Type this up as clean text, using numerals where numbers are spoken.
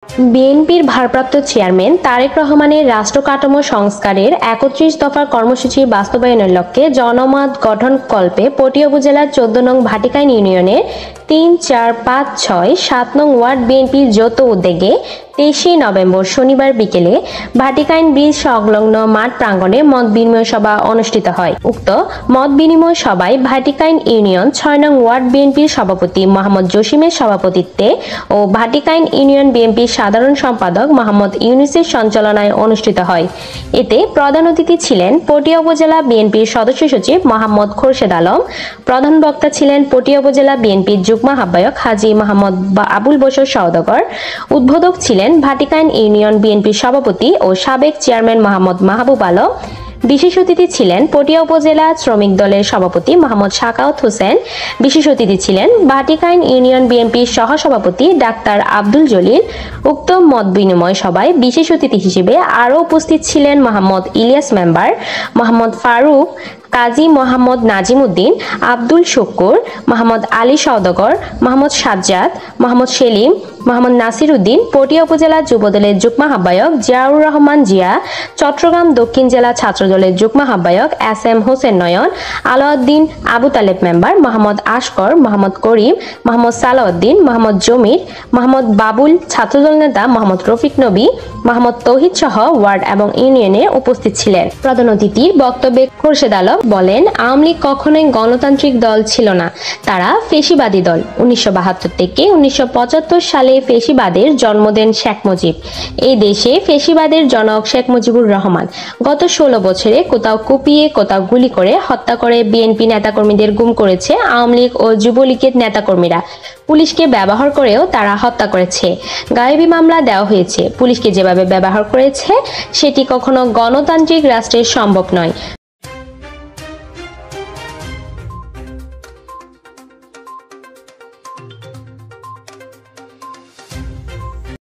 বিএনপির ভারপ্রাপ্ত চেয়ারম্যান তারেক রহমানের রাষ্ট্র কাঠামো সংস্কারের ৩১ দফার কর্মসূচি বাস্তবায়নের লক্ষ্যে জনমত গঠনকল্পে পটিয়া উপজেলার ১৪ নং ভাটিকাইন ইউনিয়নের ৩, ৪, ৫, ৬, ৭ নং ওয়ার্ড বিএনপির যৌথ উদ্যোগে ২৩শে নভেম্বর শনিবার বিকেলে ভাটিকাইন ব্রিজ সংলগ্ন মাঠ প্রাঙ্গণে মত বিনিময় সভা অনুষ্ঠিত হয়। উক্ত মত বিনিময় সভায় ভাটিকাইন ইউনিয়ন ৬ নং ওয়ার্ড বিএনপির সভাপতি মোহাম্মদ জসিমের সভাপতিত্বে ও ভাটিকাইন ইউনিয়ন বিএনপির সাধারণ সম্পাদক মোহাম্মদ ইউনুসের সঞ্চালনায় অনুষ্ঠিত হয়। এতে প্রধান অতিথি ছিলেন পটিয়া উপজেলা বিএনপির সদস্য সচিব মোহাম্মদ খোরশেদ আলম। প্রধান বক্তা ছিলেন পটিয়া উপজেলা বিএনপির যুগ্ম আহ্বায়ক হাজী মোহাম্মদ আবুল বশর সওদাগর। উদ্বোধক ছিলেন ভাটিকাইন ইউনিয়ন বিএনপির সভাপতি ও সাবেক চেয়ারম্যান মোহাম্মদ মাহবুব আলম। বিশেষ অতিথি ছিলেন পটিয়া উপজেলা শ্রমিক দলের সভাপতি মোহাম্মদ সাখাওয়াত হোসেন। বিশেষ অতিথি ছিলেন ভাটিকাইন ইউনিয়ন বিএনপির সহসভাপতি ডাক্তার আব্দুল জলিল। উক্ত মত বিনিময় সভায় বিশেষ অতিথি হিসেবে আরও উপস্থিত ছিলেন মোহাম্মদ ইলিয়াস মেম্বার, মোহাম্মদ ফারুক, কাজী মোহাম্মদ নাজিম উদ্দিন, আব্দুল শুক্কুর, মোহাম্মদ আলী সওদাগর, মোহাম্মদ সাজ্জাদ, মোহাম্মদ সেলিম, মোহাম্মদ নাসির উদ্দিন, পটিয়া উপজেলা যুবদলের যুগ্ম আহ্বায়ক জিয়াউর রহমান জিয়া, চট্টগ্রাম দক্ষিণ জেলা ছাত্রদলের যুগ্ম আহ্বায়ক SM হোসেন নয়ন, আলাউদ্দিন আবু তালেব মেম্বার, মোহাম্মদ আশকর, মোহাম্মদ করিম, মোহাম্মদ সালাউদ্দিন, মোহাম্মদ জমির, মোহাম্মদ বাবুল, ছাত্রদল নেতা মোহাম্মদ রফিক নবী, মোহাম্মদ তৌহিদ সহ ওয়ার্ড এবং ইউনিয়নে উপস্থিত ছিলেন। প্রধান অতিথির বক্তব্যে খোরশেদ আলম বলেন, আওয়ামী লীগ কখনোই গণতান্ত্রিক দল ছিল না, তারা ফেসিবাদী দল। ১৯৭২ থেকে ১৯৭৫ সালে ফেসিবাদের জন্ম দেন শেখ মুজিব। এই দেশে ফেসিবাদের জনক শেখ মুজিবুর রহমান। গত ১৬ বছরে কোথাও কুপিয়ে, কোথাও গুলি করে হত্যা করে বিএনপি নেতাকর্মীদের গুম করেছে আওয়ামী লীগ ও যুবলীগের নেতাকর্মীরা। পুলিশকে ব্যবহার করেও তারা হত্যা করেছে। গায়েবী মামলা দেওয়া হয়েছে। পুলিশকে যেভাবে ব্যবহার করেছে সেটি কখনো গণতান্ত্রিক রাষ্ট্রের সম্ভব নয়।